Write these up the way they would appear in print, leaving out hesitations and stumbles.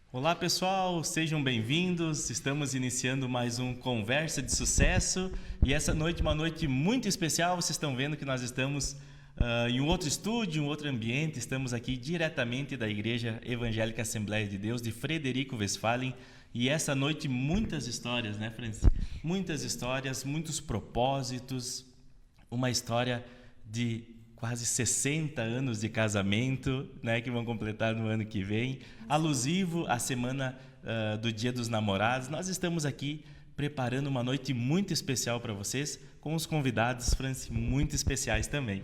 Olá pessoal, sejam bem-vindos. Estamos iniciando mais um Conversa de Sucesso e essa noite uma noite muito especial. Vocês estão vendo que nós estamos em um outro estúdio, um outro ambiente. Estamos aqui diretamente da Igreja Evangélica Assembleia de Deus de Frederico Westphalen e essa noite muitas histórias, né, Francis? Muitas histórias, muitos propósitos, uma história de quase 60 anos de casamento, né, que vão completar no ano que vem, alusivo à semana do Dia dos Namorados. Nós estamos aqui preparando uma noite muito especial para vocês, com os convidados, Franci, muito especiais também.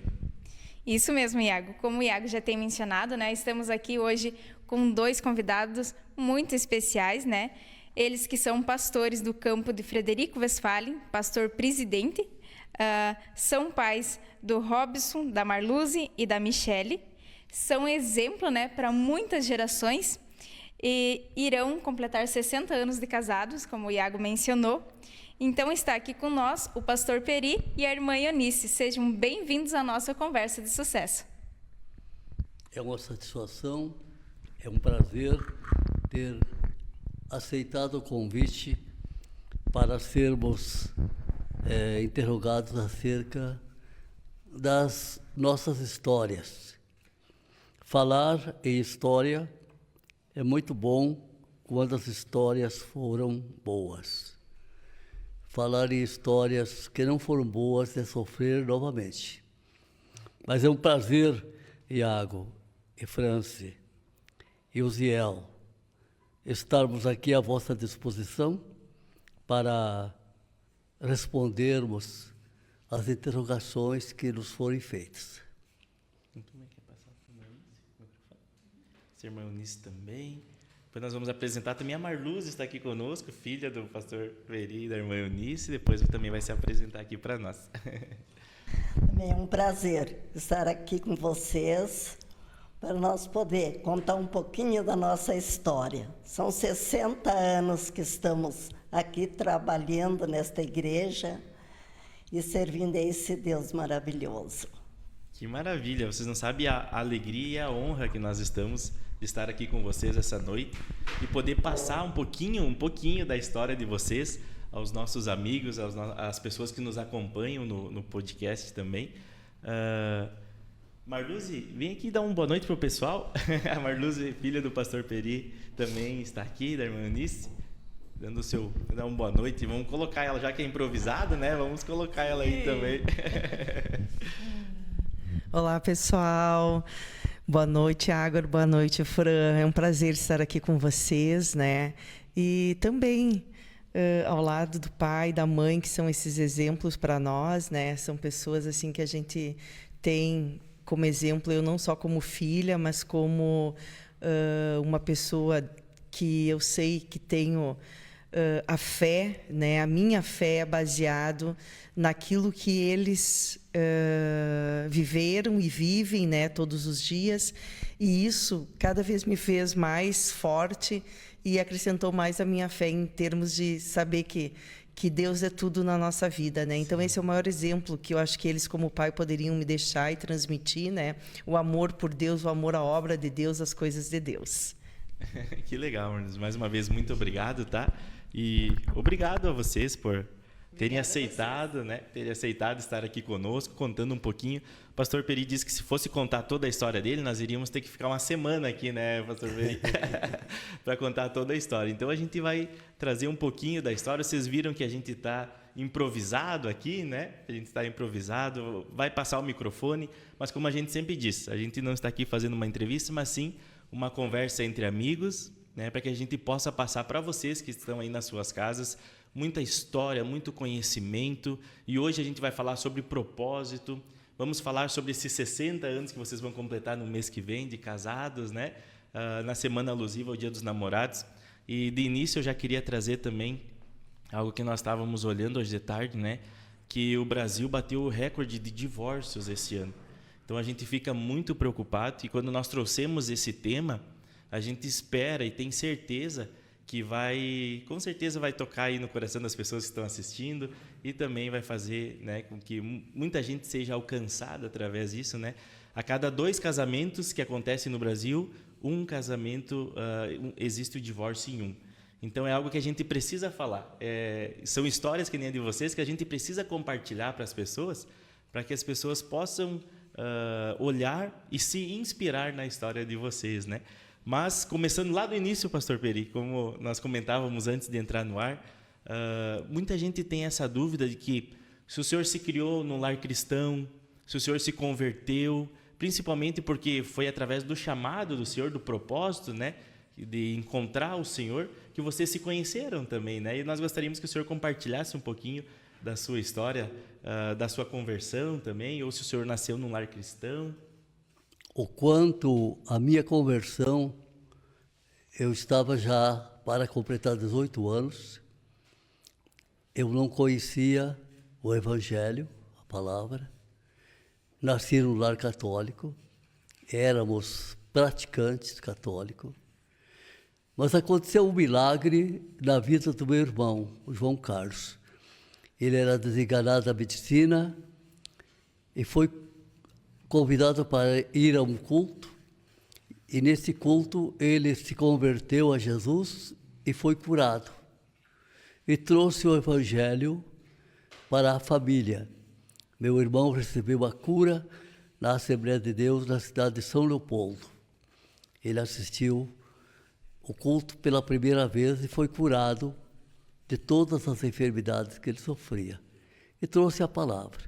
Isso mesmo, Iago. Como o Iago já tem mencionado, né, estamos aqui hoje com dois convidados muito especiais, né? Eles que são pastores do campo de Frederico Westphalen, pastor presidente, são pais do Robson, da Marluze e da Michele. São exemplo, né, para muitas gerações e irão completar 60 anos de casados, como o Iago mencionou. Então está aqui com nós o pastor Peri e a irmã Eunice. Sejam bem-vindos à nossa conversa de sucesso. É uma satisfação, é um prazer ter aceitado o convite para sermos interrogados acerca das nossas histórias. Falar em história é muito bom quando as histórias foram boas. Falar em histórias que não foram boas é sofrer novamente. Mas é um prazer, Iago e Franci e Uziel, estarmos aqui à vossa disposição para respondermos às interrogações que nos forem feitas. Muito bem, quer passar para a irmã Eunice? A irmã Eunice também. Depois nós vamos apresentar também a Marluze, está aqui conosco, filha do pastor Peri e da irmã Eunice. Depois também vai se apresentar aqui para nós. Também é um prazer estar aqui com vocês para nós poder contar um pouquinho da nossa história. São 60 anos que estamos aqui trabalhando nesta igreja e servindo a esse Deus maravilhoso. Que maravilha! Vocês não sabem a alegria e a honra que nós estamos de estar aqui com vocês essa noite e poder passar um pouquinho da história de vocês aos nossos amigos, às pessoas que nos acompanham no podcast também. Marluze, vem aqui dar uma boa noite para o pessoal. A Marluze, filha do pastor Peri, também está aqui, da irmã Eunice, dando uma boa noite. Vamos colocar ela, já que é improvisado, né? Vamos colocar ela aí também. Olá, pessoal. Boa noite, Ágora. Boa noite, Fran. É um prazer estar aqui com vocês, né? E também ao lado do pai e da mãe, que são esses exemplos para nós, né? São pessoas assim que a gente tem como exemplo, eu não só como filha, mas como uma pessoa que eu sei que tenho a fé, né? A minha fé é baseado naquilo que eles viveram e vivem, né? Todos os dias, e isso cada vez me fez mais forte e acrescentou mais a minha fé em termos de saber que Deus é tudo na nossa vida, né? Então esse é o maior exemplo que eu acho que eles como pai poderiam me deixar e transmitir, né? O amor por Deus, o amor à obra de Deus, às coisas de Deus. Que legal, Marluze. Mais uma vez, muito obrigado, tá? E obrigado a vocês por terem aceitado, né? Terem aceitado estar aqui conosco, contando um pouquinho. O pastor Peri disse que se fosse contar toda a história dele, nós iríamos ter que ficar uma semana aqui, né, pastor Peri? Para contar toda a história. Então a gente vai trazer um pouquinho da história. Vocês viram que a gente está improvisado aqui, né? A gente está improvisado, vai passar o microfone, mas como a gente sempre diz, a gente não está aqui fazendo uma entrevista, mas sim uma conversa entre amigos, né, para que a gente possa passar para vocês que estão aí nas suas casas muita história, muito conhecimento. E hoje a gente vai falar sobre propósito. Vamos falar sobre esses 60 anos que vocês vão completar no mês que vem de casados, né? Na semana alusiva ao Dia dos Namorados. E de início eu já queria trazer também algo que nós estávamos olhando hoje de tarde, né? Que o Brasil bateu o recorde de divórcios esse ano. Então a gente fica muito preocupado e quando nós trouxemos esse tema, a gente espera e tem certeza que com certeza vai tocar aí no coração das pessoas que estão assistindo e também vai fazer, né, com que muita gente seja alcançada através disso, né? A cada 2 casamentos que acontecem no Brasil, um casamento, existe o divórcio em um. Então, é algo que a gente precisa falar. São histórias que nem a de vocês que a gente precisa compartilhar para as pessoas, para que as pessoas possam olhar e se inspirar na história de vocês, né? Mas, começando lá do início, Pastor Peri, como nós comentávamos antes de entrar no ar, muita gente tem essa dúvida de que se o senhor se criou num lar cristão, se o senhor se converteu, principalmente porque foi através do chamado do senhor, do propósito, né, de encontrar o Senhor, que vocês se conheceram também, né? E nós gostaríamos que o senhor compartilhasse um pouquinho da sua história, da sua conversão também, ou se o senhor nasceu num lar cristão. O quanto a minha conversão, eu estava já para completar 18 anos, eu não conhecia o Evangelho, a palavra, nasci num lar católico, éramos praticantes católicos, mas aconteceu um milagre na vida do meu irmão, o João Carlos. Ele era desenganado da medicina e foi convidado para ir a um culto. E nesse culto ele se converteu a Jesus e foi curado. E trouxe o Evangelho para a família. Meu irmão recebeu a cura na Assembleia de Deus na cidade de São Leopoldo. Ele assistiu o culto pela primeira vez e foi curado de todas as enfermidades que ele sofria. E trouxe a palavra.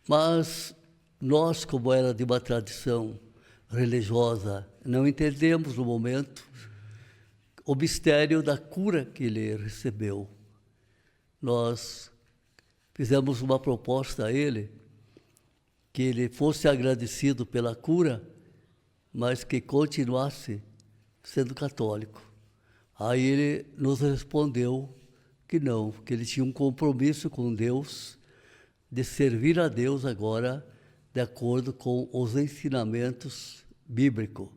Mas nós, como era de uma tradição religiosa, não entendemos no momento o mistério da cura que ele recebeu. Nós fizemos uma proposta a ele, que ele fosse agradecido pela cura, mas que continuasse sendo católico. Aí ele nos respondeu que não, que ele tinha um compromisso com Deus, de servir a Deus agora de acordo com os ensinamentos bíblicos.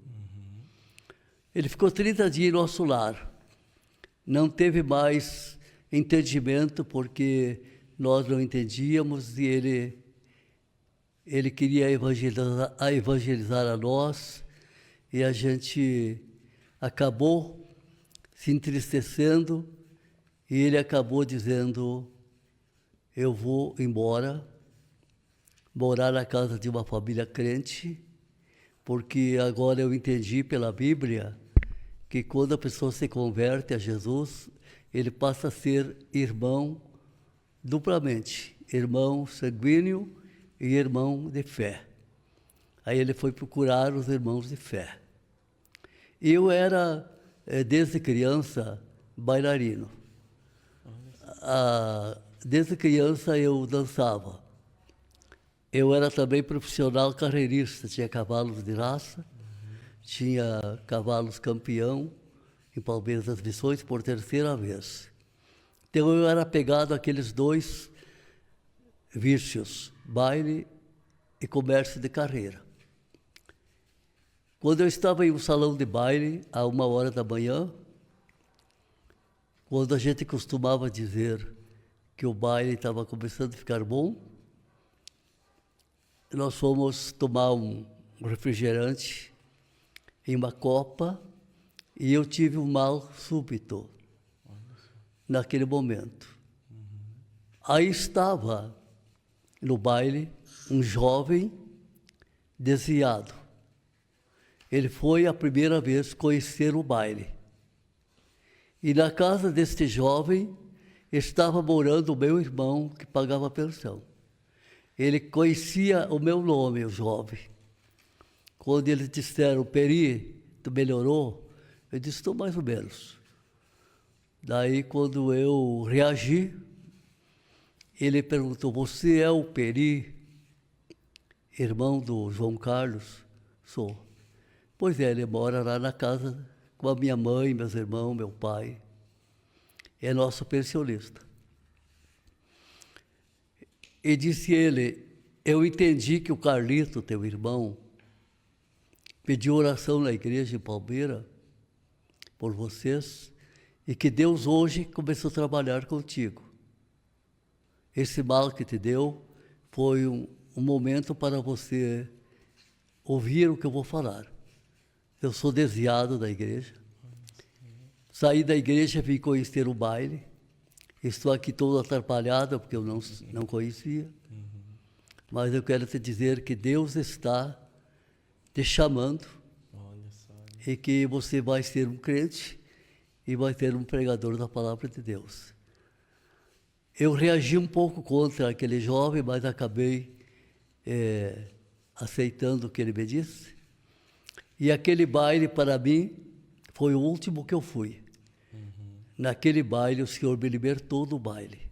Ele ficou 30 dias em nosso lar. Não teve mais entendimento, porque nós não entendíamos, e ele queria evangelizar a nós, e a gente acabou se entristecendo, e ele acabou dizendo: eu vou embora, morar na casa de uma família crente, porque agora eu entendi pela Bíblia que quando a pessoa se converte a Jesus, ele passa a ser irmão duplamente, irmão sanguíneo e irmão de fé. Aí ele foi procurar os irmãos de fé. Eu era, desde criança, bailarino. Desde criança eu dançava. Eu era também profissional carreirista, tinha cavalos de raça, tinha cavalos campeão em Palmeiras das Missões por terceira vez. Então eu era apegado àqueles dois vícios, baile e comércio de carreira. Quando eu estava em um salão de baile, a 1h da manhã, quando a gente costumava dizer que o baile estava começando a ficar bom, nós fomos tomar um refrigerante em uma copa e eu tive um mal súbito naquele momento. Aí estava no baile um jovem desviado. Ele foi a primeira vez conhecer o baile. E na casa deste jovem estava morando o meu irmão, que pagava a pensão. Ele conhecia o meu nome, o jovem. Quando eles disseram: Peri, tu melhorou? Eu disse: estou mais ou menos. Daí, quando eu reagi, ele perguntou: você é o Peri, irmão do João Carlos? Sou. Pois é, ele mora lá na casa com a minha mãe, meus irmãos, meu pai. É nosso pensionista. E disse ele: eu entendi que o Carlito, teu irmão, pediu oração na igreja em Palmeira por vocês, e que Deus hoje começou a trabalhar contigo. Esse mal que te deu foi um momento para você ouvir o que eu vou falar. Eu sou desviado da igreja. Saí da igreja, vim conhecer o baile. Estou aqui todo atrapalhado, porque eu não conhecia. Mas eu quero te dizer que Deus está te chamando. Olha só. E que você vai ser um crente e vai ser um pregador da palavra de Deus. Eu reagi um pouco contra aquele jovem, mas acabei aceitando o que ele me disse. E aquele baile, para mim, foi o último que eu fui. Naquele baile, o Senhor me libertou do baile.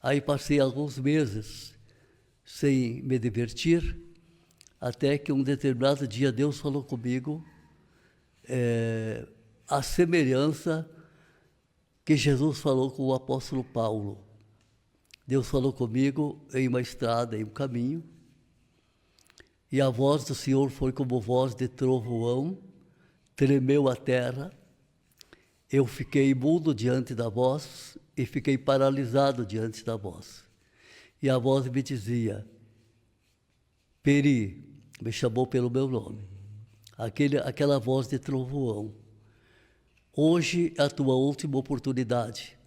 Aí passei alguns meses sem me divertir, até que um determinado dia Deus falou comigo a semelhança que Jesus falou com o apóstolo Paulo. Deus falou comigo em uma estrada, em um caminho, e a voz do Senhor foi como voz de trovão, tremeu a terra, eu fiquei mudo diante da voz e fiquei paralisado diante da voz. E a voz me dizia, Peri, me chamou pelo meu nome, aquela voz de trovão. Hoje é a tua última oportunidade.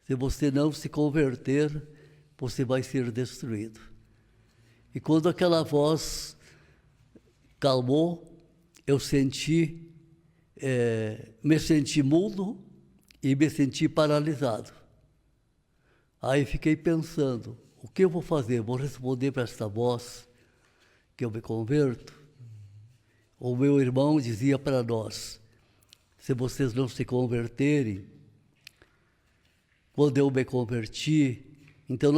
Se você não se converter, você vai ser destruído. E quando aquela voz calmou, eu me senti mudo e me senti paralisado. Aí fiquei pensando, o que eu vou fazer? Vou responder para esta voz que eu me converto? O meu irmão dizia para nós, se vocês não se converterem, quando eu me converti, então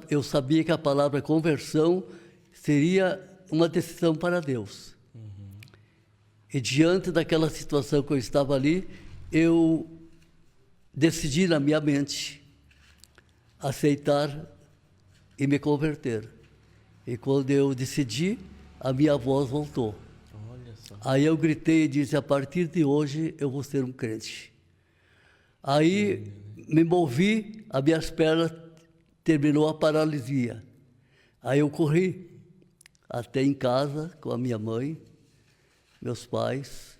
eu sabia que a palavra conversão seria uma decisão para Deus. E diante daquela situação que eu estava ali, eu decidi na minha mente aceitar e me converter. E quando eu decidi, a minha voz voltou. Olha só. Aí eu gritei e disse, a partir de hoje eu vou ser um crente. Aí me movi, as minhas pernas terminou a paralisia. Aí eu corri até em casa com a minha mãe, meus pais,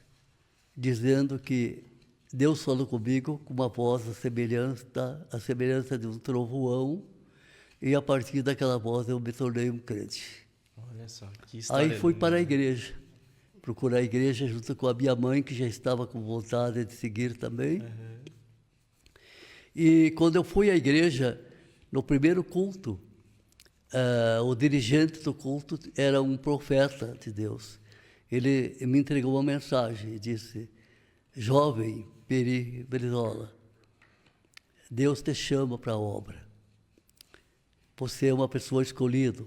dizendo que Deus falou comigo com uma voz a semelhança de um trovão, e a partir daquela voz eu me tornei um crente. Olha só, que história. Aí fui linda. para a igreja, procurar a igreja junto com a minha mãe, que já estava com vontade de seguir também. E quando eu fui à igreja, no primeiro culto, o dirigente do culto era um profeta de Deus. Ele me entregou uma mensagem e disse, jovem Peri Brizola, Deus te chama para a obra. Você é uma pessoa escolhida.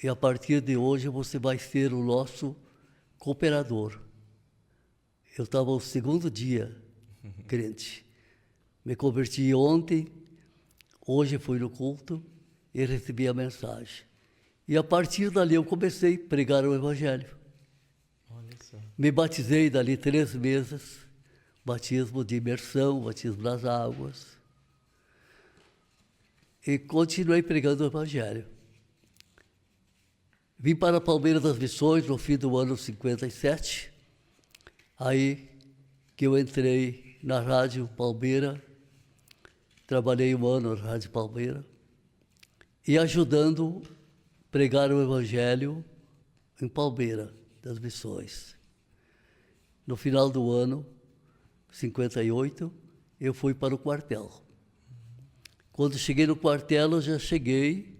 E a partir de hoje você vai ser o nosso cooperador. Eu estava o segundo dia crente. Me converti ontem, hoje fui no culto e recebi a mensagem. E a partir dali eu comecei a pregar o Evangelho. Olha só. Me batizei dali 3 meses, batismo de imersão, batismo nas águas. E continuei pregando o Evangelho. Vim para Palmeiras das Missões no fim do ano 57, aí que eu entrei na Rádio Palmeira, trabalhei 1 ano na Rádio Palmeira, e ajudando a pregar o Evangelho em Palmeira das Missões. No final do ano 58, eu fui para o quartel. Quando cheguei no quartel, eu já cheguei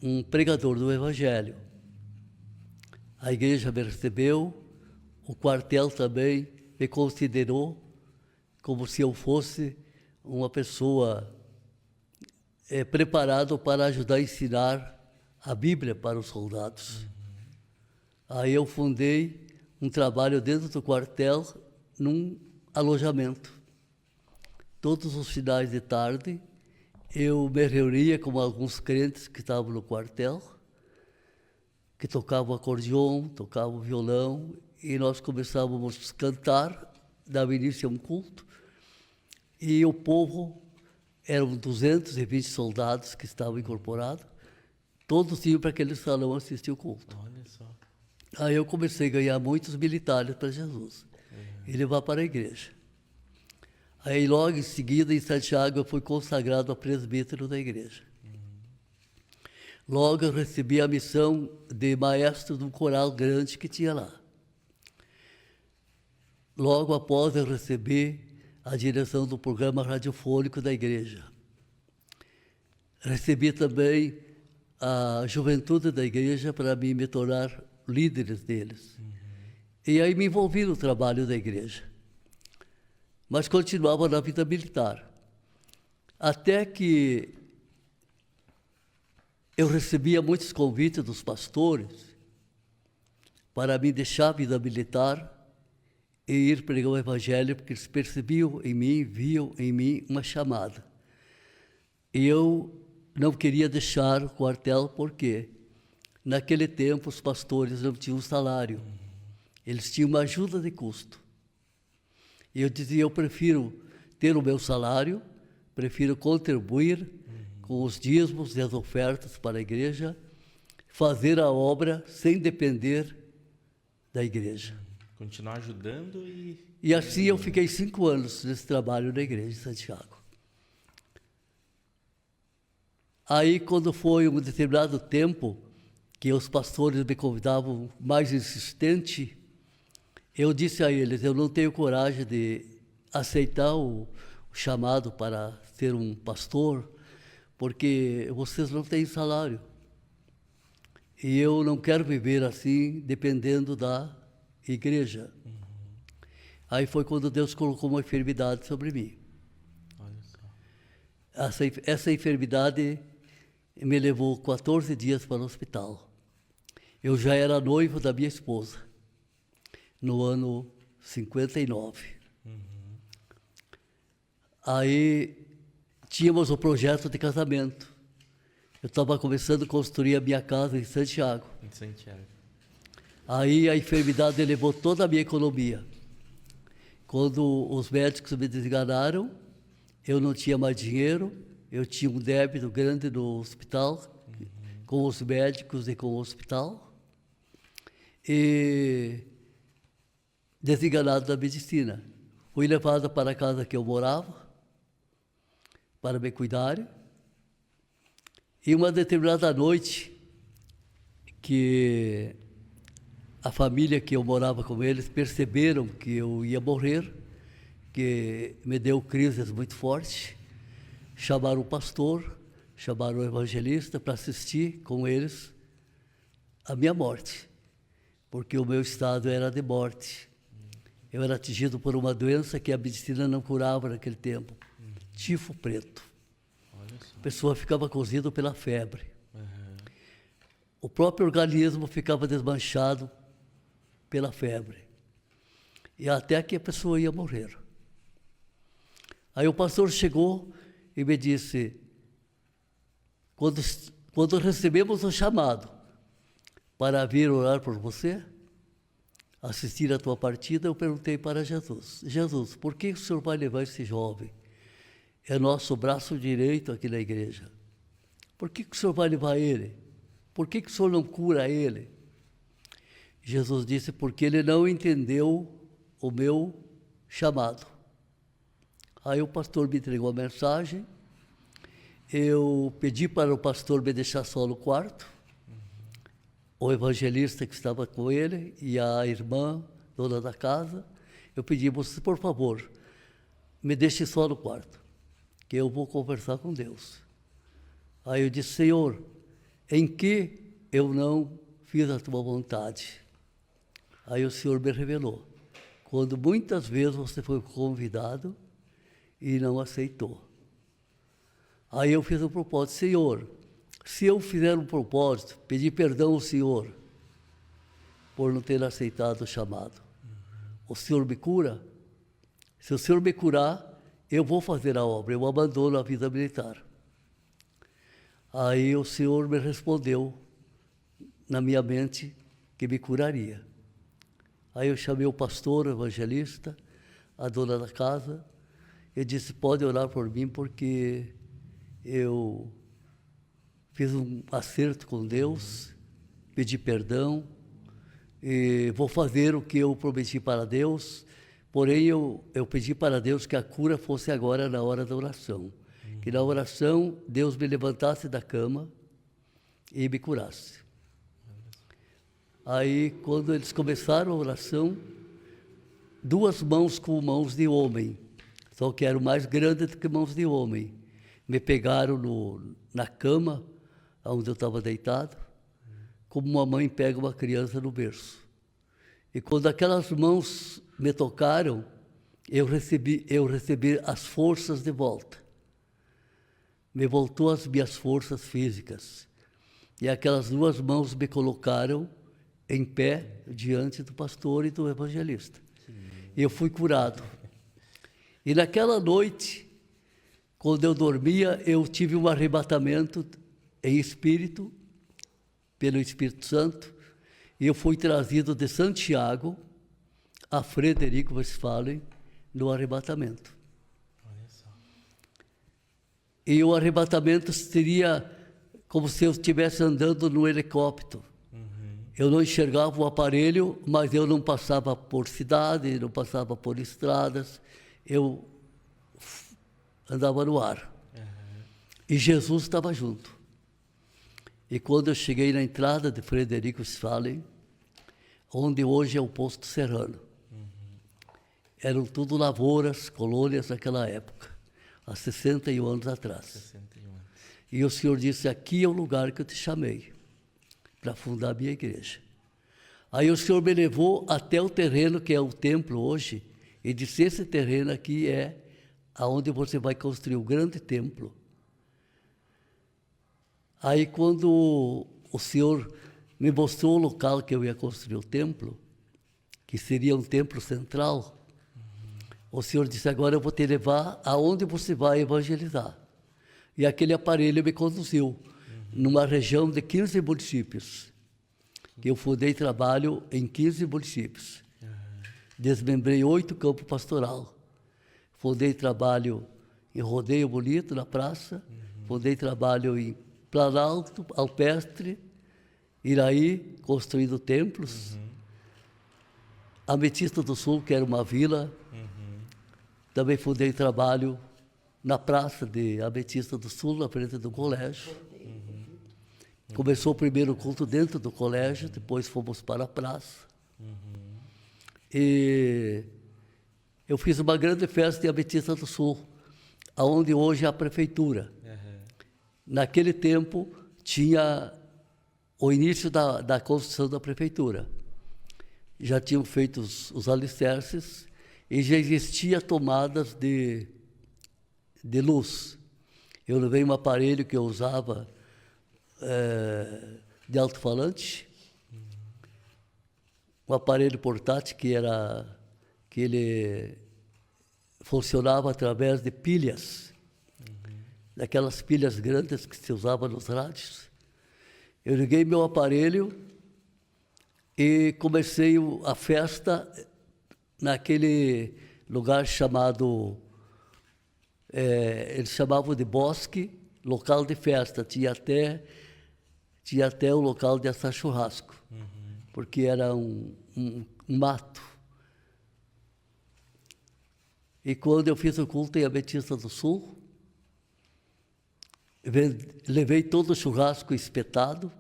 um pregador do Evangelho. A igreja me recebeu, o quartel também me considerou como se eu fosse uma pessoa preparada para ajudar a ensinar a Bíblia para os soldados. Aí eu fundei um trabalho dentro do quartel, num alojamento. Todos os finais de tarde, eu me reunia com alguns crentes que estavam no quartel, que tocavam acordeon, tocavam violão, e nós começávamos a cantar, dava início a um culto, e o povo, eram 220 soldados que estavam incorporados, todos iam para aquele salão assistir o culto. Olha só. Aí eu comecei a ganhar muitos militares para Jesus e levar para a igreja. Aí logo em seguida, em Santiago, eu fui consagrado a presbítero da igreja. Logo eu recebi a missão de maestro de um coral grande que tinha lá. Logo após eu recebi a direção do programa radiofônico da igreja. Recebi também a juventude da igreja para me tornar líderes deles. E aí me envolvi no trabalho da igreja. Mas continuava na vida militar. Até que eu recebia muitos convites dos pastores para me deixar a vida militar e ir pregar o evangelho, porque eles percebiam em mim, viam em mim uma chamada. E eu não queria deixar o quartel, porque naquele tempo os pastores não tinham salário. Eles tinham uma ajuda de custo. E eu dizia, eu prefiro ter o meu salário, prefiro contribuir com os dízimos e as ofertas para a igreja, fazer a obra sem depender da igreja. Continuar ajudando e... E assim eu fiquei 5 anos nesse trabalho na igreja de Santiago. Aí, quando foi um determinado tempo que os pastores me convidavam mais insistente, eu disse a eles, eu não tenho coragem de aceitar o chamado para ser um pastor, porque vocês não têm salário. E eu não quero viver assim, dependendo da igreja. Aí foi quando Deus colocou uma enfermidade sobre mim. Olha só. Essa enfermidade me levou 14 dias para o hospital. Eu já era noivo da minha esposa, no ano 59. Aí tínhamos o projeto de casamento. Eu estava começando a construir a minha casa em Santiago. Em Santiago. Aí a enfermidade levou toda a minha economia. Quando os médicos me desenganaram, eu não tinha mais dinheiro, eu tinha um débito grande no hospital, com os médicos e com o hospital, e desenganado da medicina. Fui levado para a casa que eu morava, para me cuidarem, e uma determinada noite, que a família que eu morava com eles perceberam que eu ia morrer, que me deu crises muito fortes, chamaram o pastor, chamaram o evangelista para assistir com eles a minha morte, porque o meu estado era de morte. Eu era atingido por uma doença que a medicina não curava naquele tempo, tifo preto. A pessoa ficava cozida pela febre. O próprio organismo ficava desmanchado pela febre. E até que a pessoa ia morrer. Aí o pastor chegou e me disse, quando recebemos o chamado para vir orar por você, assistir a tua partida, eu perguntei para Jesus, Jesus, por que o senhor vai levar esse jovem? É nosso braço direito aqui na igreja. Por que o senhor vai levar ele? Por que o senhor não cura ele? Jesus disse, porque ele não entendeu o meu chamado. Aí o pastor me entregou a mensagem, eu pedi para o pastor me deixar só no quarto, o evangelista que estava com ele e a irmã, dona da casa, eu pedi, você, por favor, me deixe só no quarto, que eu vou conversar com Deus. Aí eu disse, Senhor, em que eu não fiz a tua vontade? Aí o Senhor me revelou, quando muitas vezes você foi convidado e não aceitou. Aí eu fiz um propósito, Senhor, se eu fizer um propósito, pedir perdão ao Senhor por não ter aceitado o chamado, o Senhor me cura? Se o Senhor me curar, eu vou fazer a obra, eu abandono a vida militar. Aí o Senhor me respondeu na minha mente que me curaria. Aí eu chamei o pastor, o evangelista, a dona da casa, e disse, pode orar por mim, porque eu fiz um acerto com Deus, pedi perdão, e vou fazer o que eu prometi para Deus, porém eu pedi para Deus que a cura fosse agora na hora da oração. Que na oração Deus me levantasse da cama e me curasse. Aí, quando eles começaram a oração, 2 mãos com mãos de homem, só que eram mais grandes do que mãos de homem, me pegaram na cama, onde eu estava deitado, como uma mãe pega uma criança no berço. E quando aquelas mãos me tocaram, eu recebi as forças de volta. Me voltou as minhas forças físicas. E aquelas 2 mãos me colocaram em pé diante do pastor e do evangelista. E eu fui curado. E naquela noite, quando eu dormia, eu tive um arrebatamento em espírito, pelo Espírito Santo, e eu fui trazido de Santiago a Frederico Westphalen no arrebatamento. E o arrebatamento seria como se eu estivesse andando no helicóptero. Eu não enxergava o aparelho, mas eu não passava por cidade, não passava por estradas, eu andava no ar. E Jesus estava junto. E quando eu cheguei na entrada de Frederico Westphalen, onde hoje é o Posto Serrano, eram tudo lavouras, colônias naquela época, há 61 anos atrás. 61 anos. E o Senhor disse, aqui é o lugar que eu te chamei, para fundar a minha igreja. Aí o Senhor me levou até o terreno que é o templo hoje, e disse, esse terreno aqui é aonde você vai construir o grande templo. Aí quando o Senhor me mostrou o local que eu ia construir o templo, que seria um templo central, o Senhor disse, agora eu vou te levar aonde você vai evangelizar. E aquele aparelho me conduziu numa região de 15 municípios, que eu fundei trabalho em 15 municípios. Desmembrei 8 campos pastoral. Fundei trabalho em Rodeio Bonito, na praça. Fundei trabalho em Planalto, Alpestre, Iraí, construindo templos. Ametista do Sul, que era uma vila. Também fundei trabalho na praça de Ametista do Sul, na frente do colégio. Começou o primeiro culto dentro do colégio, depois fomos para a praça. E eu fiz uma grande festa em Ametista do Sul, onde hoje é a prefeitura. Naquele tempo, tinha o início da construção da prefeitura. Já tinham feito os alicerces e já existia tomadas de luz. Eu levei um aparelho que eu usava de alto-falante, um aparelho portátil que ele funcionava através de pilhas, daquelas pilhas grandes que se usava nos rádios. Eu liguei meu aparelho e comecei a festa naquele lugar chamado, eles chamavam de bosque, local de festa. Tinha até o local de assar churrasco, porque era um mato. E quando eu fiz o culto em Ametista do Sul, levei todo o churrasco espetado,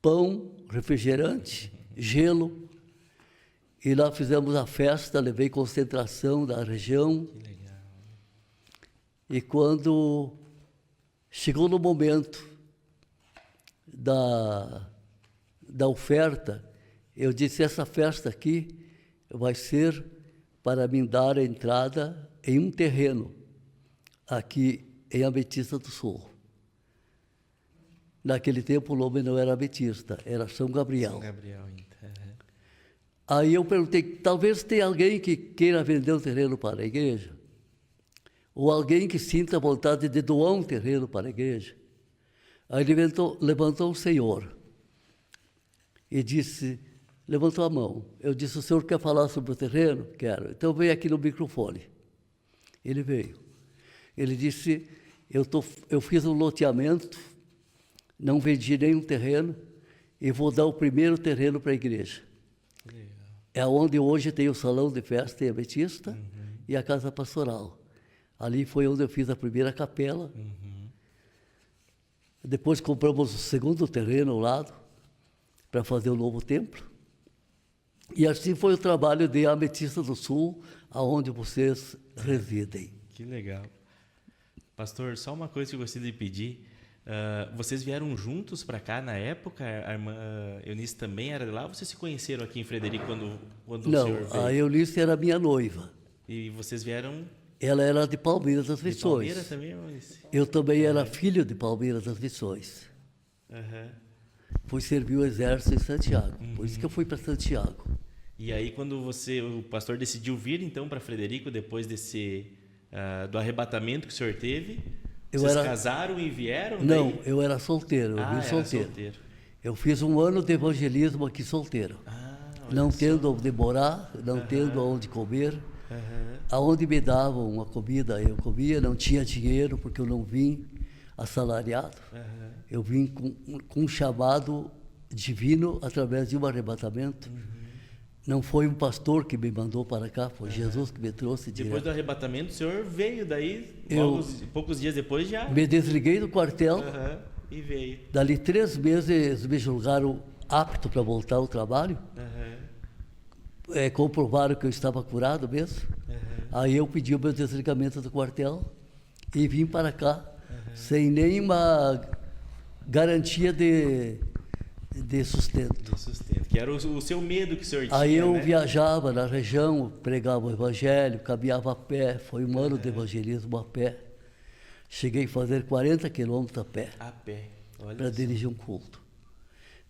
pão, refrigerante, gelo, e lá fizemos a festa, levei concentração da região. Que legal. E quando chegou no momento da oferta, eu disse, essa festa aqui vai ser para me dar a entrada em um terreno, aqui em Ametista do Sul. Naquele tempo o nome não era Ametista, era São Gabriel. São Gabriel, então. Aí eu perguntei, talvez tenha alguém que queira vender um terreno para a igreja? Ou alguém que sinta vontade de doar um terreno para a igreja? Aí levantou um senhor e disse, levantou a mão. Eu disse, o senhor quer falar sobre o terreno? Quero. Então vem aqui no microfone. Ele veio. Ele disse, eu fiz um loteamento, não vendi nenhum terreno e vou dar o primeiro terreno para a igreja. É onde hoje tem o salão de festa e ametista e a casa pastoral. Ali foi onde eu fiz a primeira capela. Depois compramos o segundo terreno ao lado para fazer o novo templo. E assim foi o trabalho de Ametista do Sul, aonde vocês residem. Que legal. Pastor, só uma coisa que eu gostaria de pedir. Vocês vieram juntos para cá na época? A irmã Eunice também era de lá? Ou vocês se conheceram aqui em Frederico quando o senhor veio? Não, a Eunice era minha noiva. E vocês vieram Ela era de Palmeiras das de Missões. Palmeiras também, Eunice? Eu também era filho de Palmeiras das Missões. Fui servir o exército em Santiago. Por isso que eu fui para Santiago. E aí, quando o pastor decidiu vir, então, para Frederico, depois do arrebatamento que o senhor teve, vocês casaram e vieram? Não, daí? eu era solteiro, eu vim solteiro. Eu fiz um ano de evangelismo aqui solteiro. Não tendo onde morar, não tendo onde comer. Aonde me davam uma comida, eu comia, não tinha dinheiro, porque eu não vim assalariado. Eu vim com um chamado divino através de um arrebatamento. Não foi um pastor que me mandou para cá, foi Jesus que me trouxe direto. Depois do arrebatamento, o senhor veio daí, poucos dias depois já? Me desliguei do quartel. E veio. Dali 3 meses me julgaram apto para voltar ao trabalho. Comprovaram que eu estava curado mesmo. Aí eu pedi o meu desligamento do quartel e vim para cá, sem nenhuma garantia de sustento. Que era o seu medo que o senhor tinha, Aí eu né? viajava na região, pregava o evangelho, caminhava a pé. Foi um ano de evangelismo a pé. Cheguei a fazer 40 quilômetros a pé. A pé, olha para só. dirigir um culto.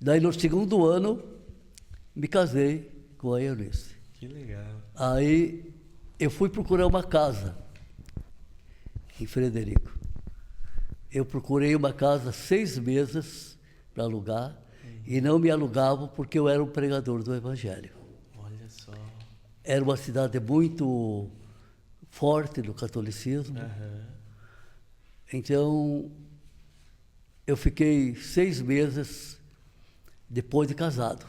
Daí, no segundo ano, me casei com a Eunice. Que legal. Aí, eu fui procurar uma casa em Frederico. Eu procurei uma casa 6 meses para alugar e não me alugavam porque eu era um pregador do Evangelho. Olha só. Era uma cidade muito forte no catolicismo. Então, eu fiquei 6 meses depois de casado,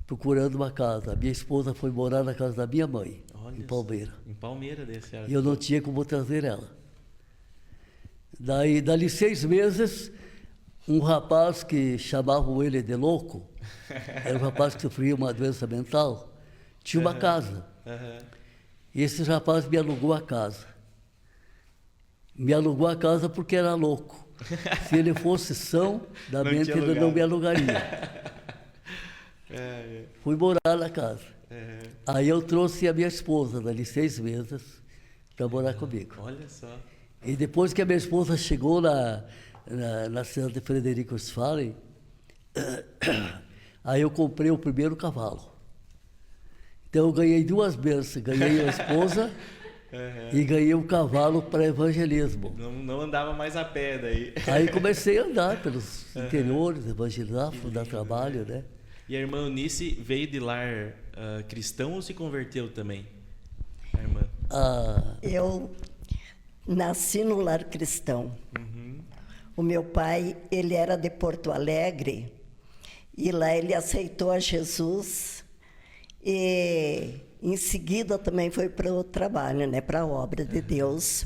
procurando uma casa. A minha esposa foi morar na casa da minha mãe, em Palmeira. Em Palmeira, desse E eu não tinha como trazer ela. Daí, dali 6 meses, um rapaz que chamavam ele de louco, era um rapaz que sofria uma doença mental, tinha uma casa. E esse rapaz me alugou a casa. Me alugou a casa porque era louco. Se ele fosse são da mente, ele não me alugaria. Fui morar na casa. Aí eu trouxe a minha esposa, dali 6 meses, para morar comigo. Olha só. E depois que a minha esposa chegou na cidade de Frederico Westphalen, aí eu comprei o primeiro cavalo. Então eu ganhei 2 bênçãos, ganhei a esposa e ganhei um cavalo para evangelismo. Não andava mais a pé daí. Aí comecei a andar pelos interiores, evangelizar, dar trabalho, né? E a irmã Eunice veio de lar cristão ou se converteu também? A irmã? Eu nasci no lar cristão. O meu pai, ele era de Porto Alegre e lá ele aceitou a Jesus e em seguida também foi para o trabalho, né, para a obra de Deus.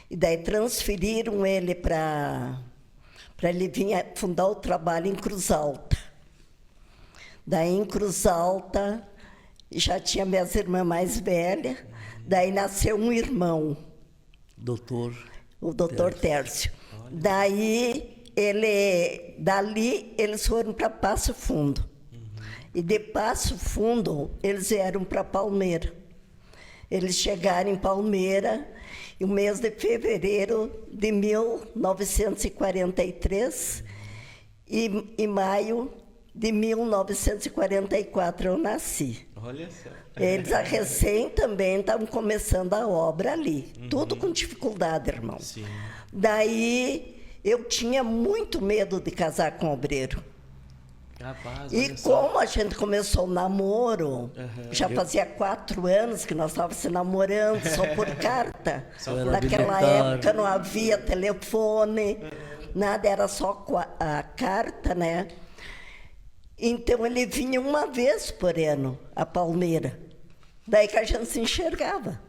E daí transferiram ele para ele vir fundar o trabalho em Cruz Alta. Daí em Cruz Alta já tinha minhas irmãs mais velhas, daí nasceu um irmão. O doutor Tércio. Daí, dali, eles foram para Passo Fundo. E de Passo Fundo, eles vieram para Palmeira. Eles chegaram em Palmeira no mês de fevereiro de 1943 e em maio de 1944 eu nasci. Olha só. Eles recém também estavam começando a obra ali. Tudo com dificuldade, irmão. Sim. Daí eu tinha muito medo de casar com obreiro. Rapaz, E como a gente começou o namoro, já fazia 4 anos que nós estávamos se namorando, só por carta. Naquela época não havia telefone, nada, era só a carta, né? Então ele vinha uma vez por ano a Palmeira. Daí que a gente se enxergava.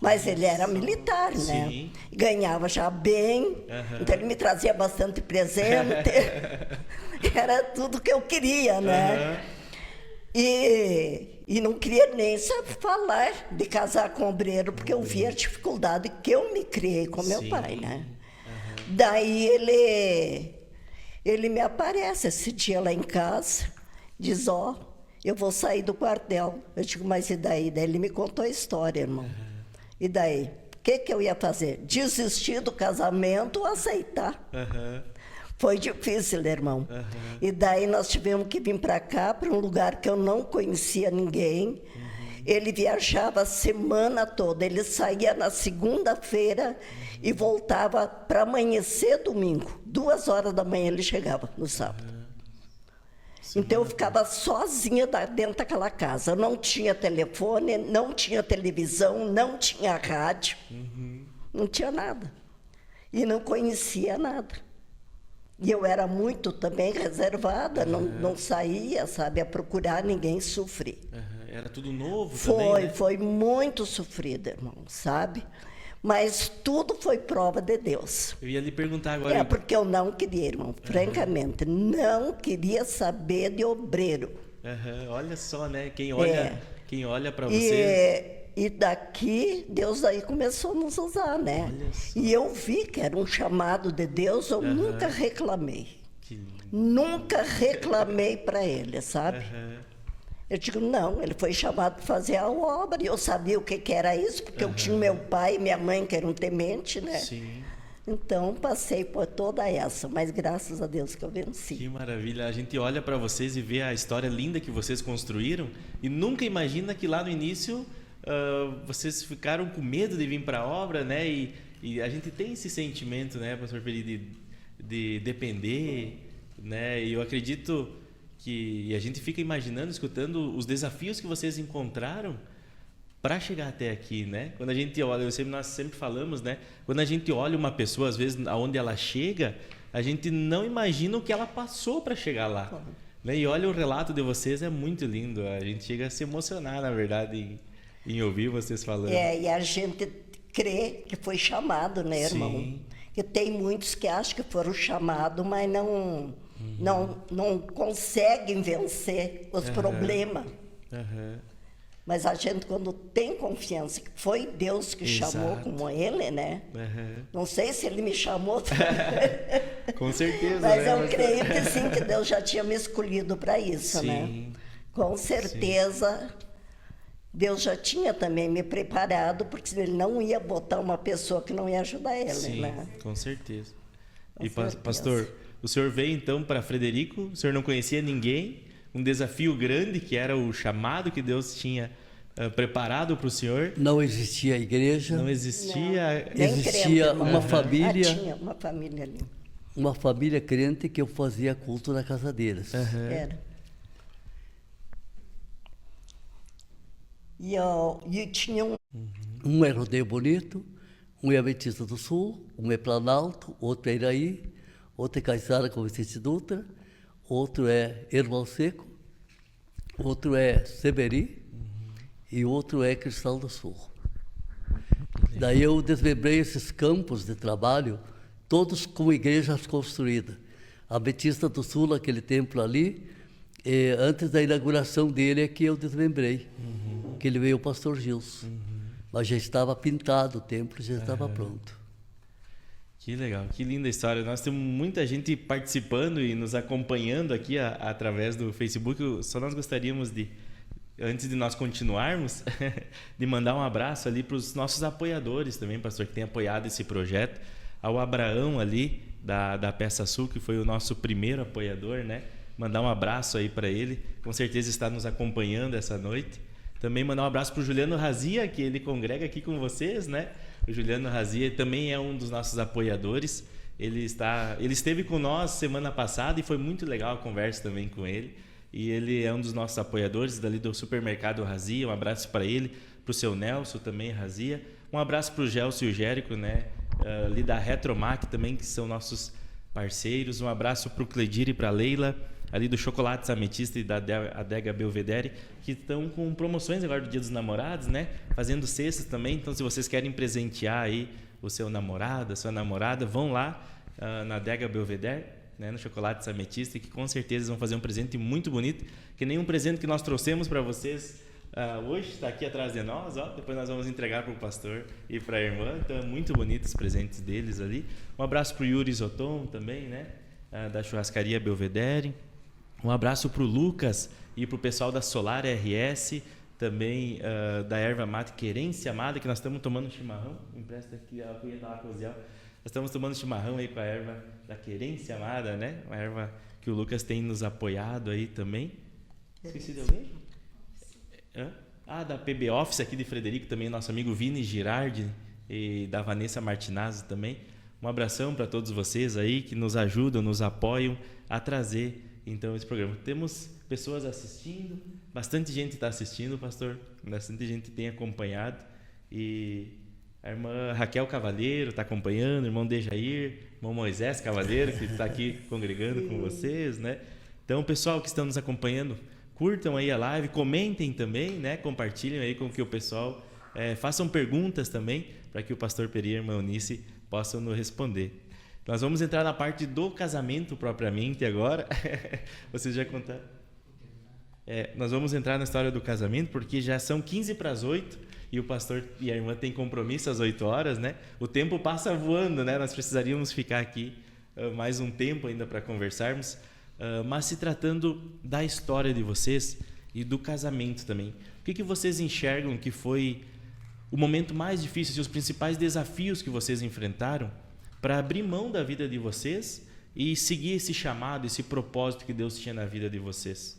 Mas ele era militar, né? Sim. Ganhava já bem, então ele me trazia bastante presente. Era tudo que eu queria, né? E não queria nem falar de casar com obreiro, porque eu via a dificuldade que eu me criei com meu pai, né? Daí ele me aparece esse dia lá em casa, diz, eu vou sair do quartel. Eu digo, mas e daí? Daí ele me contou a história, irmão. E daí? O que eu ia fazer? Desistir do casamento ou aceitar? Foi difícil, irmão. E daí nós tivemos que vir para cá, para um lugar que eu não conhecia ninguém. Ele viajava a semana toda. Ele saía na segunda-feira e voltava para amanhecer domingo. 2 horas da manhã ele chegava no sábado. Então eu ficava sozinha dentro daquela casa. Não tinha telefone, não tinha televisão, não tinha rádio. Não tinha nada. E não conhecia nada. E eu era muito também reservada, não saía, sabe, a procurar ninguém sofrer. Era tudo novo também, né? Foi muito sofrido, irmão, sabe? Mas tudo foi prova de Deus. Eu ia lhe perguntar agora... porque eu não queria, irmão, francamente, não queria saber de obreiro. Olha só, né? Quem olha para vocês... E daqui, Deus aí começou a nos usar, né? E eu vi que era um chamado de Deus, eu nunca reclamei. Nunca reclamei para ele, sabe? Eu digo, não, ele foi chamado para fazer a obra, e eu sabia o que era isso, porque eu tinha meu pai e minha mãe que eram temente, né? Sim. Então, passei por toda essa, mas graças a Deus que eu venci. Que maravilha. A gente olha para vocês e vê a história linda que vocês construíram e nunca imagina que lá no início vocês ficaram com medo de vir para a obra, né? E a gente tem esse sentimento, né, pastor Peri, de depender, né? E eu acredito que a gente fica imaginando, escutando os desafios que vocês encontraram para chegar até aqui, né? Quando a gente olha, nós sempre falamos, né? Quando a gente olha uma pessoa, às vezes, aonde ela chega, a gente não imagina o que ela passou para chegar lá. Né? E olha o relato de vocês, é muito lindo. A gente chega a se emocionar, na verdade, em ouvir vocês falando. E a gente crê que foi chamado, né, irmão? Sim. Que tem muitos que acham que foram chamados, mas não conseguem vencer os problemas. Mas a gente, quando tem confiança que foi Deus que chamou como ele, né? Não sei se ele me chamou. Com certeza, mas né? eu creio que sim, que Deus já tinha me escolhido para isso, né? Com certeza, Deus já tinha também me preparado, porque ele não ia botar uma pessoa que não ia ajudar ele, né? Com certeza. Com certeza. Pastor, o senhor veio então para Frederico, o senhor não conhecia ninguém, um desafio grande que era o chamado que Deus tinha preparado para o senhor. Não existia igreja. Não existia. Nem existia crente, uma família. Tinha uma família ali. Uma família crente que eu fazia culto na casa deles. Era. E eu tinha Um é Rodeio Bonito, um é Adventista do Sul, um é Planalto, outro é Iraí, outro é Caiçara com Vicente Dutra, outro é Erval Seco, outro é Seberi e outro é Cristal do Sul. Daí eu desmembrei esses campos de trabalho, todos com igrejas construídas. A Adventista do Sul, aquele templo ali, antes da inauguração dele é que eu desmembrei, que ele veio o pastor Gilson. Mas já estava pintado o templo, já estava pronto. Que legal, que linda história. Nós temos muita gente participando e nos acompanhando aqui através do Facebook. Só nós gostaríamos de, antes de nós continuarmos, de mandar um abraço ali para os nossos apoiadores também, pastor, que tem apoiado esse projeto. Ao Abraão ali, da Peça Sul, que foi o nosso primeiro apoiador, né? Mandar um abraço aí para ele, com certeza está nos acompanhando essa noite. Também mandar um abraço para o Juliano Razia, que ele congrega aqui com vocês, né? O Juliano Razia também é um dos nossos apoiadores. Ele esteve com nós semana passada e foi muito legal a conversa também com ele. E ele é um dos nossos apoiadores dali do Supermercado Razia. Um abraço para ele, para o seu Nelson também, Razia. Um abraço para o Gelson e o Jérico, né? Ali da Retromac também, que são nossos parceiros. Um abraço para o Cledir e para a Leila. ali do Chocolates Ametista e da Adega Belvedere, que estão com promoções agora do Dia dos Namorados, né? Fazendo cestas também. Então, se vocês querem presentear aí o seu namorado, a sua namorada, vão lá na Adega Belvedere, né? No Chocolates Ametista, que com certeza vão fazer um presente muito bonito, que nem um presente que nós trouxemos para vocês hoje, está aqui atrás de nós, ó. Depois nós vamos entregar para o pastor e para a irmã. Então é muito bonito os presentes deles ali. Um abraço para o Yuri Zoton também, né? Da Churrascaria Belvedere. Um abraço para o Lucas e para o pessoal da Solar RS, também da Erva Mate Querência Amada, que nós estamos tomando chimarrão. Empresta aqui a cunha da Cosiel. Nós estamos tomando chimarrão aí com a erva da Querência Amada, né? Uma erva que o Lucas tem nos apoiado aí também. Esqueci de alguém? Da PB Office aqui de Frederico, também nosso amigo Vini Girardi e da Vanessa Martinazzi também. Um abração para todos vocês aí que nos ajudam, nos apoiam a trazer então esse programa. Temos pessoas assistindo, bastante gente está assistindo, pastor, bastante gente tem acompanhado, e a irmã Raquel Cavaleiro está acompanhando, o irmão Dejair, irmão Moisés Cavaleiro, que está aqui congregando com vocês, né? Então, pessoal que estão nos acompanhando, curtam aí a live, comentem também, né? Compartilhem aí com que o pessoal façam perguntas também, para que o pastor Peri e a irmã Eunice possam nos responder. Nós vamos entrar na parte do casamento propriamente agora. Vocês já contaram? Nós vamos entrar na história do casamento, porque já são 15 para as 8 e o pastor e a irmã têm compromisso às 8 horas, né? O tempo passa voando, né? Nós precisaríamos ficar aqui mais um tempo ainda para conversarmos. Mas se tratando da história de vocês e do casamento também, o que vocês enxergam que foi o momento mais difícil e os principais desafios que vocês enfrentaram para abrir mão da vida de vocês e seguir esse chamado, esse propósito que Deus tinha na vida de vocês?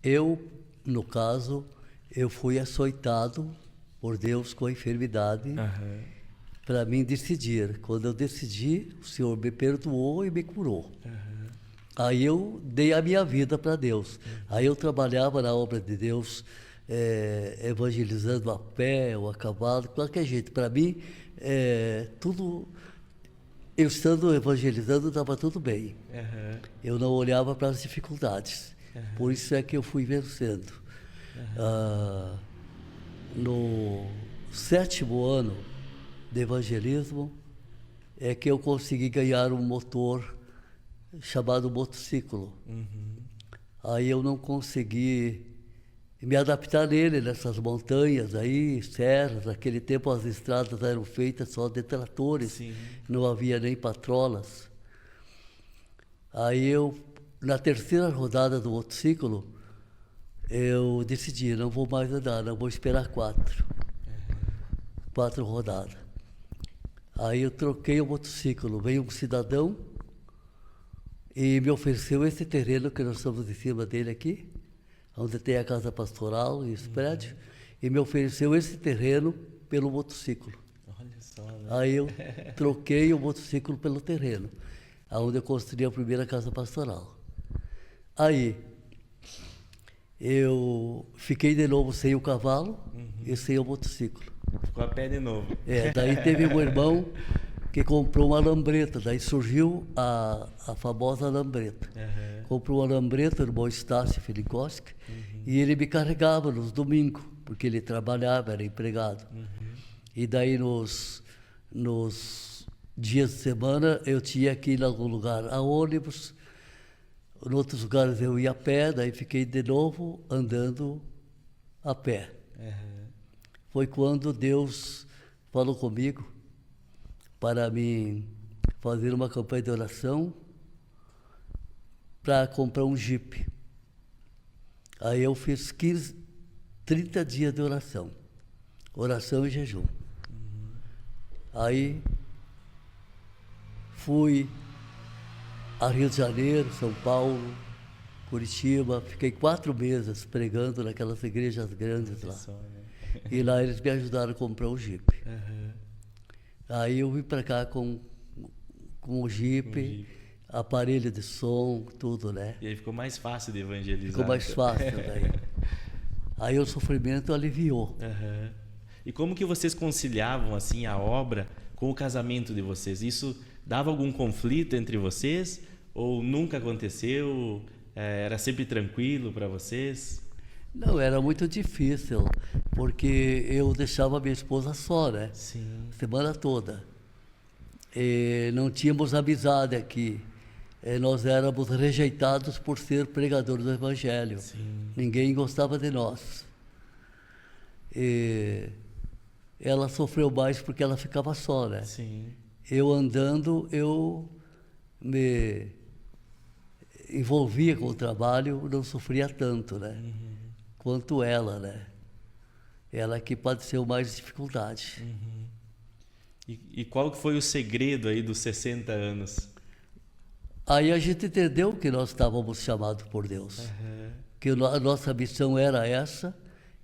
Eu, no caso, eu fui açoitado por Deus com a enfermidade para mim decidir. Quando eu decidi, o Senhor me perdoou e me curou. Aí eu dei a minha vida para Deus. Aí eu trabalhava na obra de Deus, evangelizando a pé ou a cavalo, de qualquer jeito. Para mim, tudo, eu estando evangelizando, estava tudo bem. Eu não olhava para as dificuldades. Por isso é que eu fui vencendo. No 7º ano de evangelismo, é que eu consegui ganhar um motor chamado motociclo. Aí eu não consegui me adaptar nele, nessas montanhas aí, serras. Naquele tempo as estradas eram feitas só de tratores. Sim. Não havia nem patrolas. Aí eu, na 3ª rodada do motociclo, eu decidi, não vou mais andar, não vou esperar 4 rodadas. Aí eu troquei o motociclo, veio um cidadão e me ofereceu esse terreno que nós estamos em cima dele aqui, onde tem a casa pastoral e esse prédio, e me ofereceu esse terreno pelo motociclo. Olha só, né? Aí eu troquei o motociclo pelo terreno, onde eu construí a primeira casa pastoral. Aí eu fiquei de novo sem o cavalo e sem o motociclo. Ficou a pé de novo. Daí teve um irmão que comprou uma lambreta, daí surgiu a famosa lambreta. Comprou uma lambreta, o irmão Estácio Filigoski, e ele me carregava nos domingos, porque ele trabalhava, era empregado. E daí nos dias de semana eu tinha que ir em algum lugar a ônibus, em outros lugares eu ia a pé, daí fiquei de novo andando a pé. Foi quando Deus falou comigo para mim fazer uma campanha de oração para comprar um Jeep. Aí eu fiz 30 dias de oração e jejum. Aí fui a Rio de Janeiro, São Paulo, Curitiba, fiquei 4 meses pregando naquelas igrejas grandes lá. E lá eles me ajudaram a comprar o Jeep. Aí eu vim para cá com o Jeep, aparelho de som, tudo, né? E aí ficou mais fácil de evangelizar. Ficou mais fácil daí. Aí o sofrimento aliviou. E como que vocês conciliavam assim a obra com o casamento de vocês? Isso dava algum conflito entre vocês ou nunca aconteceu? Era sempre tranquilo para vocês? Não, era muito difícil, porque eu deixava minha esposa só, né? Sim. Semana toda. E não tínhamos amizade aqui. Nós éramos rejeitados por ser pregadores do Evangelho. Sim. Ninguém gostava de nós. E ela sofreu mais porque ela ficava só, né? Sim. Eu andando, eu me envolvia com o trabalho, não sofria tanto, né? Quanto ela, né? Ela que padeceu mais dificuldade. E qual que foi o segredo aí dos 60 anos? Aí a gente entendeu que nós estávamos chamados por Deus. Que a nossa missão era essa,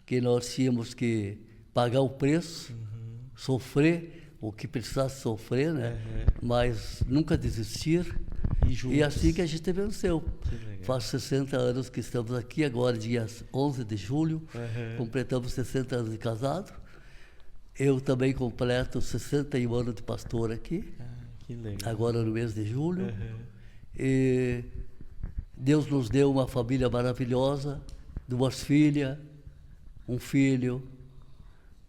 que nós tínhamos que pagar o preço, sofrer o que precisasse sofrer, né? Mas nunca desistir. E assim que a gente venceu. Faz 60 anos que estamos aqui, agora dia 11 de julho, completamos 60 anos de casado. Eu também completo 61 anos de pastor aqui, Que legal. agora no mês de julho. E Deus nos deu uma família maravilhosa, 2 filhas, um filho.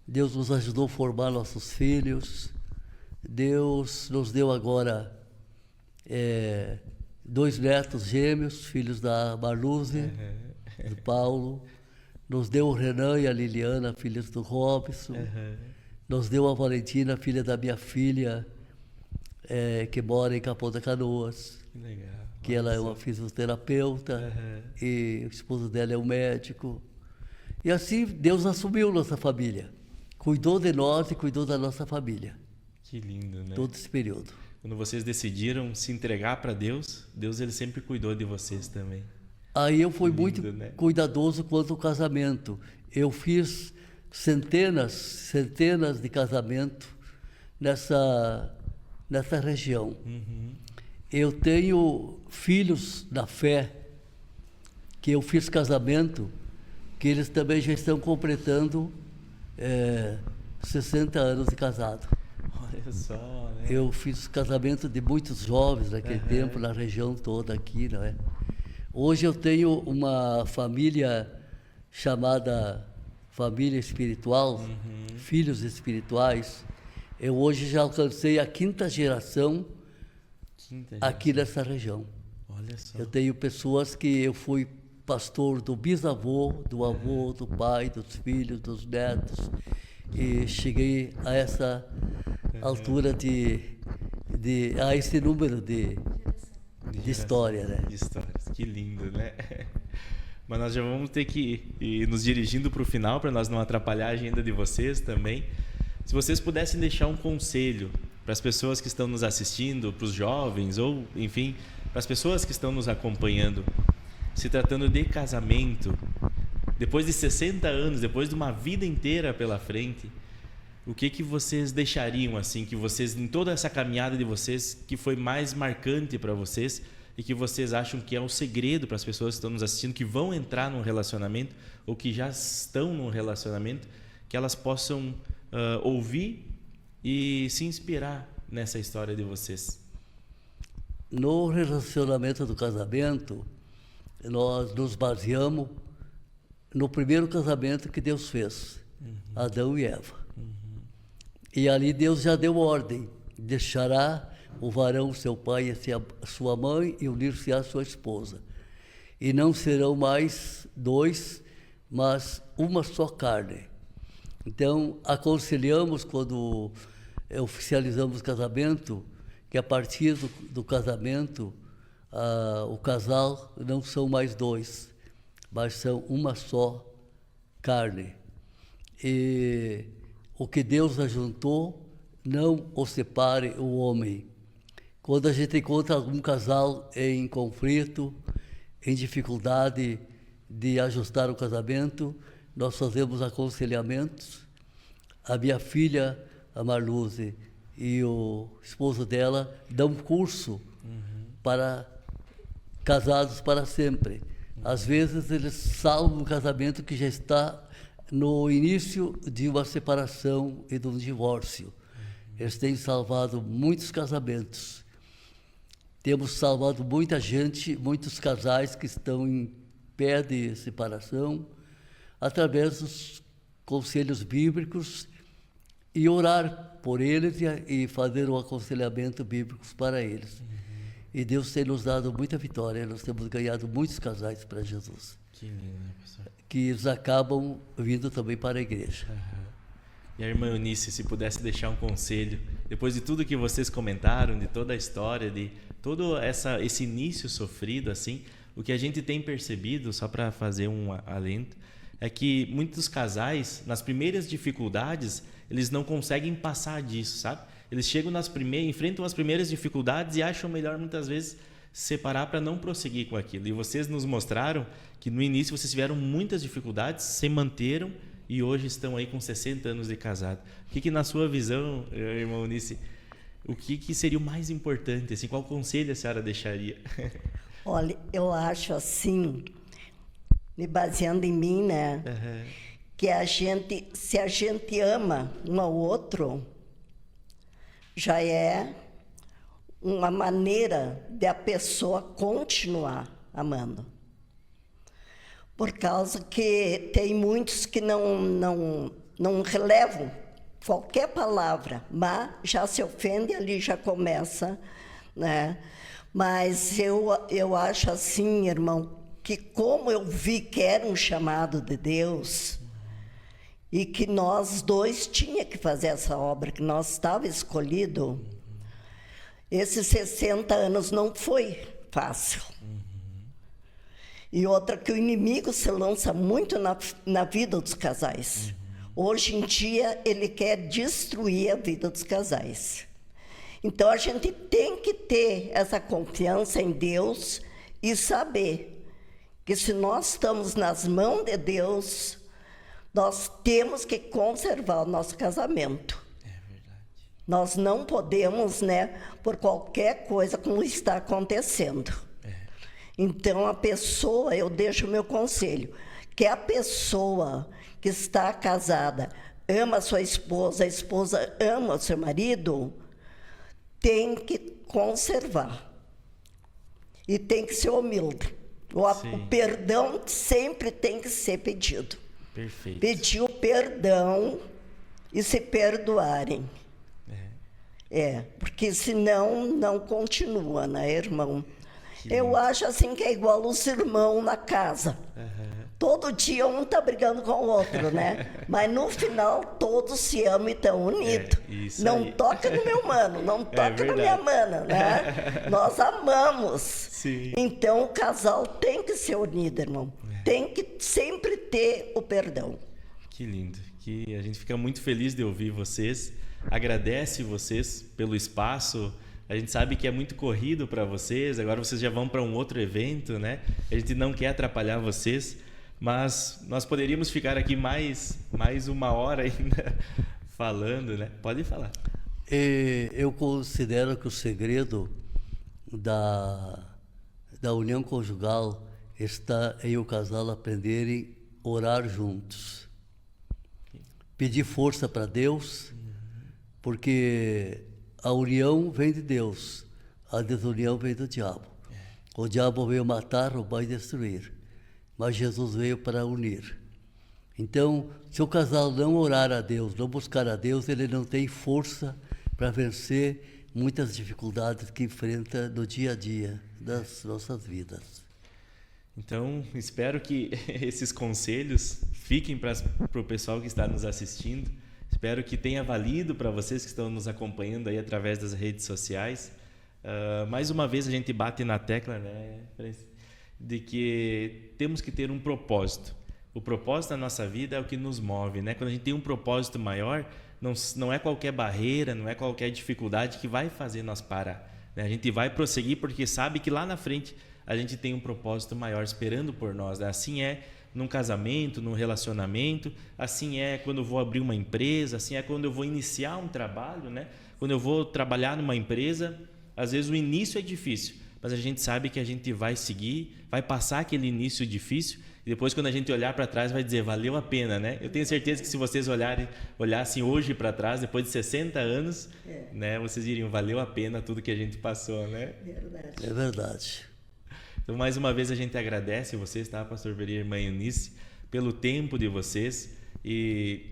Deus nos ajudou a formar nossos filhos. Deus nos deu agora 2 netos gêmeos, filhos da Marluze, do Paulo. Nos deu o Renan e a Liliana, filhos do Robson. Nos deu a Valentina, filha da minha filha, que mora em Capão da Canoas. Que legal. Que ela é uma fisioterapeuta e o esposo dela é um médico. E assim Deus assumiu nossa família. Cuidou de nós e cuidou da nossa família. Que lindo, né? Todo esse período. Quando vocês decidiram se entregar para Deus, Deus ele sempre cuidou de vocês também. Aí eu fui Lindo, muito né? cuidadoso quanto ao casamento. Eu fiz centenas de casamentos nessa região. Eu tenho filhos da fé que eu fiz casamento, que eles também já estão completando 60 anos de casado. Olha só, né? Eu fiz casamento de muitos jovens naquele tempo, na região toda aqui, não é? Hoje eu tenho uma família chamada família espiritual, filhos espirituais. Eu hoje já alcancei a 5ª geração aqui nessa região. Olha só. Eu tenho pessoas que eu fui pastor do bisavô, do avô, do pai, dos filhos, dos netos, e cheguei a essa altura a esse número de história, né? De histórias. Que lindo, né? Mas nós já vamos ter que ir nos dirigindo para o final, para nós não atrapalhar a agenda de vocês também. Se vocês pudessem deixar um conselho para as pessoas que estão nos assistindo, para os jovens, ou, enfim, para as pessoas que estão nos acompanhando, se tratando de casamento, depois de 60 anos, depois de uma vida inteira pela frente, o que vocês deixariam, assim, que vocês, em toda essa caminhada de vocês, que foi mais marcante para vocês e que vocês acham que é o segredo para as pessoas que estão nos assistindo, que vão entrar num relacionamento ou que já estão num relacionamento, que elas possam ouvir e se inspirar nessa história de vocês? No relacionamento do casamento, nós nos baseamos no primeiro casamento que Deus fez, Adão e Eva. E ali Deus já deu ordem: deixará o varão seu pai e a sua mãe e unir-se à sua esposa. E não serão mais 2, mas uma só carne. Então, aconselhamos, quando oficializamos o casamento, que a partir do casamento, o casal não são mais 2, mas são uma só carne. E o que Deus ajuntou, não o separe o homem. Quando a gente encontra algum casal em conflito, em dificuldade de ajustar o casamento, nós fazemos aconselhamentos. A minha filha, a Marluze, e o esposo dela dão curso para casados para sempre. Às vezes eles salvam um casamento que já está no início de uma separação e de um divórcio. Eles têm salvado muitos casamentos. temos salvado muita gente, muitos casais que estão em pé de separação, através dos conselhos bíblicos, e orar por eles e fazer um aconselhamento bíblico para eles. E Deus tem nos dado muita vitória, nós temos ganhado muitos casais para Jesus. Que lindo, né, pastor? Que eles acabam vindo também para a igreja. E a irmã Eunice, se pudesse deixar um conselho, depois de tudo que vocês comentaram, de toda a história, de todo esse início sofrido, assim, o que a gente tem percebido, só para fazer um alento, é que muitos casais, nas primeiras dificuldades, eles não conseguem passar disso, sabe? Eles chegam enfrentam as primeiras dificuldades e acham melhor, muitas vezes, separar para não prosseguir com aquilo. E vocês nos mostraram que no início vocês tiveram muitas dificuldades, se manteram e hoje estão aí com 60 anos de casado. O que na sua visão, irmã Eunice, o que seria o mais importante? Assim, qual conselho a senhora deixaria? Olha, eu acho assim, me baseando em mim, né? Que se a gente ama um ao outro, já é uma maneira de a pessoa continuar amando. Por causa que tem muitos que não relevam qualquer palavra, mas já se ofende, ali já começa, né? Mas eu acho assim, irmão, que como eu vi que era um chamado de Deus, e que nós dois tinha que fazer essa obra, que nós estava escolhido, esses 60 anos não foi fácil. E outra, que o inimigo se lança muito na vida dos casais. Hoje em dia, ele quer destruir a vida dos casais. Então, a gente tem que ter essa confiança em Deus e saber que se nós estamos nas mãos de Deus, nós temos que conservar o nosso casamento. É verdade. Nós não podemos, né, por qualquer coisa como está acontecendo. Então, a pessoa, eu deixo o meu conselho, que a pessoa que está casada ama a sua esposa, a esposa ama o seu marido, tem que conservar. E tem que ser humilde. O perdão sempre tem que ser pedido. Perfeito. Pedir o perdão e se perdoarem. Porque senão não continua, né, irmão? Eu acho assim que é igual os irmãos na casa. Todo dia um está brigando com o outro, né? Mas no final todos se amam e estão unidos. Não toca no meu mano, não toca na minha mana, né? Nós amamos. Sim. Então o casal tem que ser unido, irmão. Tem que sempre ter o perdão. Que lindo. Que a gente fica muito feliz de ouvir vocês. Agradece vocês pelo espaço. A gente sabe que é muito corrido para vocês. Agora vocês já vão para um outro evento, né? A gente não quer atrapalhar vocês, mas nós poderíamos ficar aqui mais uma hora ainda falando, né? Pode falar. Eu considero que o segredo da união conjugal está em o casal aprenderem a orar juntos. Pedir força para Deus, porque a união vem de Deus, a desunião vem do diabo. O diabo veio matar, roubar e destruir, mas Jesus veio para unir. Então, se o casal não orar a Deus, não buscar a Deus, ele não tem força para vencer muitas dificuldades que enfrenta no dia a dia das nossas vidas. Então, espero que esses conselhos fiquem para o pessoal que está nos assistindo. Espero que tenha valido para vocês que estão nos acompanhando aí através das redes sociais. Mais uma vez a gente bate na tecla, né, de que temos que ter um propósito. O propósito da nossa vida é o que nos move, né? Quando a gente tem um propósito maior, não é qualquer barreira, não é qualquer dificuldade que vai fazer nós parar, né? A gente vai prosseguir porque sabe que lá na frente a gente tem um propósito maior esperando por nós, né? Assim é num casamento, num relacionamento, assim é quando eu vou abrir uma empresa, assim é quando eu vou iniciar um trabalho, né? Quando eu vou trabalhar numa empresa, às vezes o início é difícil, mas a gente sabe que a gente vai seguir, vai passar aquele início difícil e depois quando a gente olhar para trás vai dizer, valeu a pena, né? Eu tenho certeza que se vocês olhassem hoje para trás, depois de 60 anos, né, vocês diriam, valeu a pena tudo que a gente passou, né? Verdade. É verdade. Então, mais uma vez, a gente agradece vocês, tá, Pastor Peri e Irmã Eunice, pelo tempo de vocês. E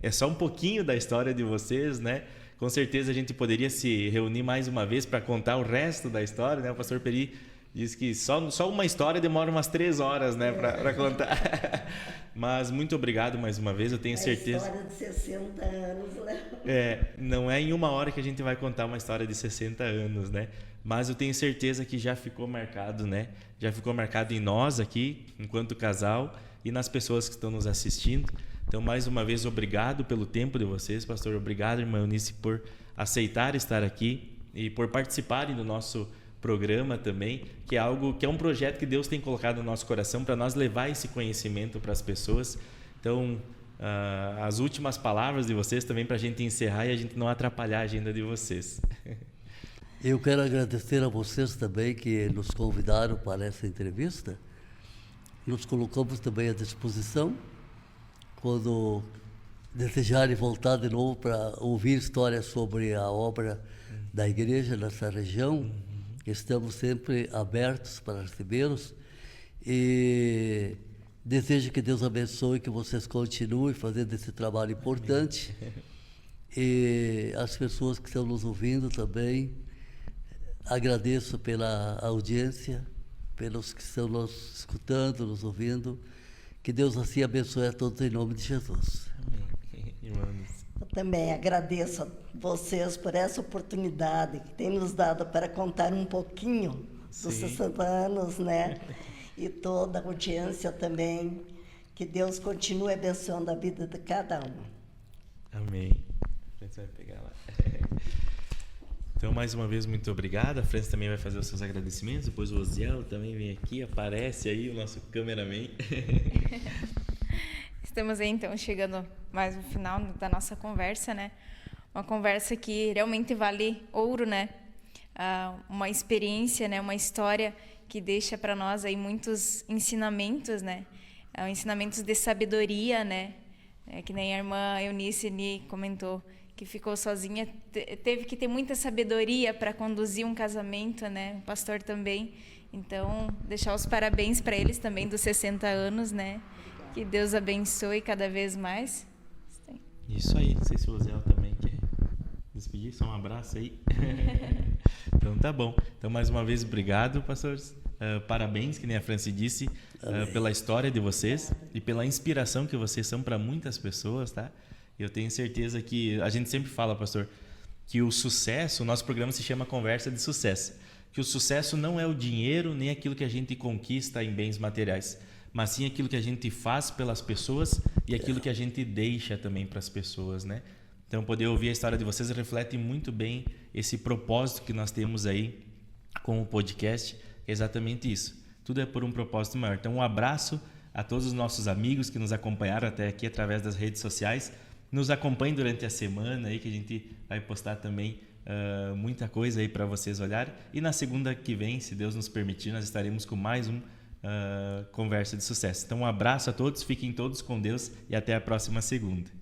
é só um pouquinho da história de vocês, né? Com certeza a gente poderia se reunir mais uma vez para contar o resto da história, né? O Pastor Peri diz que só uma história demora umas 3 horas, né, para contar. Mas muito obrigado mais uma vez, eu tenho certeza. A história de 60 anos, né? Não é em uma hora que a gente vai contar uma história de 60 anos, né? Mas eu tenho certeza que já ficou marcado, né? Já ficou marcado em nós aqui, enquanto casal, e nas pessoas que estão nos assistindo. Então, mais uma vez, obrigado pelo tempo de vocês, pastor. Obrigado, irmã Eunice, por aceitar estar aqui e por participarem do nosso programa também, que é um projeto que Deus tem colocado no nosso coração para nós levar esse conhecimento para as pessoas. Então, as últimas palavras de vocês também para a gente encerrar e a gente não atrapalhar a agenda de vocês. Eu quero agradecer a vocês também que nos convidaram para essa entrevista. Nos colocamos também à disposição quando desejarem voltar de novo para ouvir histórias sobre a obra da igreja nessa região. Estamos sempre abertos para recebê-los e desejo que Deus abençoe, que vocês continuem fazendo esse trabalho importante. E as pessoas que estão nos ouvindo também, agradeço pela audiência, pelos que estão nos escutando, nos ouvindo. Que Deus assim abençoe a todos em nome de Jesus. Amém. Irmãos. Eu também agradeço a vocês por essa oportunidade que tem nos dado para contar um pouquinho dos 60 anos, né? E toda a audiência também. Que Deus continue abençoando a vida de cada um. Amém. A gente vai pegar lá. Então, mais uma vez, muito obrigado. A França também vai fazer os seus agradecimentos. Depois o Osiel também vem aqui, aparece aí o nosso cameraman. Estamos aí, então, chegando mais no final da nossa conversa, né? Uma conversa que realmente vale ouro, né? Uma experiência, né? Uma história que deixa para nós aí muitos ensinamentos, né? Ensinamentos de sabedoria, né? Que nem a irmã Eunice comentou, que ficou sozinha, teve que ter muita sabedoria para conduzir um casamento, né? O pastor também. Então, deixar os parabéns para eles também dos 60 anos, né? Que Deus abençoe cada vez mais. Isso aí, não sei se o Osiel também quer despedir, só um abraço aí. Então tá bom. Então, mais uma vez, obrigado, pastores. Parabéns, que nem a Franci disse, pela história de vocês e pela inspiração que vocês são para muitas pessoas, tá? Eu tenho certeza que a gente sempre fala, pastor, que o sucesso, o nosso programa se chama Conversa de Sucesso, que o sucesso não é o dinheiro nem aquilo que a gente conquista em bens materiais, mas sim aquilo que a gente faz pelas pessoas e aquilo que a gente deixa também para as pessoas, né? Então, poder ouvir a história de vocês reflete muito bem esse propósito que nós temos aí com o podcast, é exatamente isso. Tudo é por um propósito maior. Então, um abraço a todos os nossos amigos que nos acompanharam até aqui através das redes sociais. Nos acompanhem durante a semana aí, que a gente vai postar também muita coisa aí para vocês olharem. E na segunda que vem, se Deus nos permitir, nós estaremos com mais um Conversa de Sucesso. Então, um abraço a todos, fiquem todos com Deus e até a próxima segunda.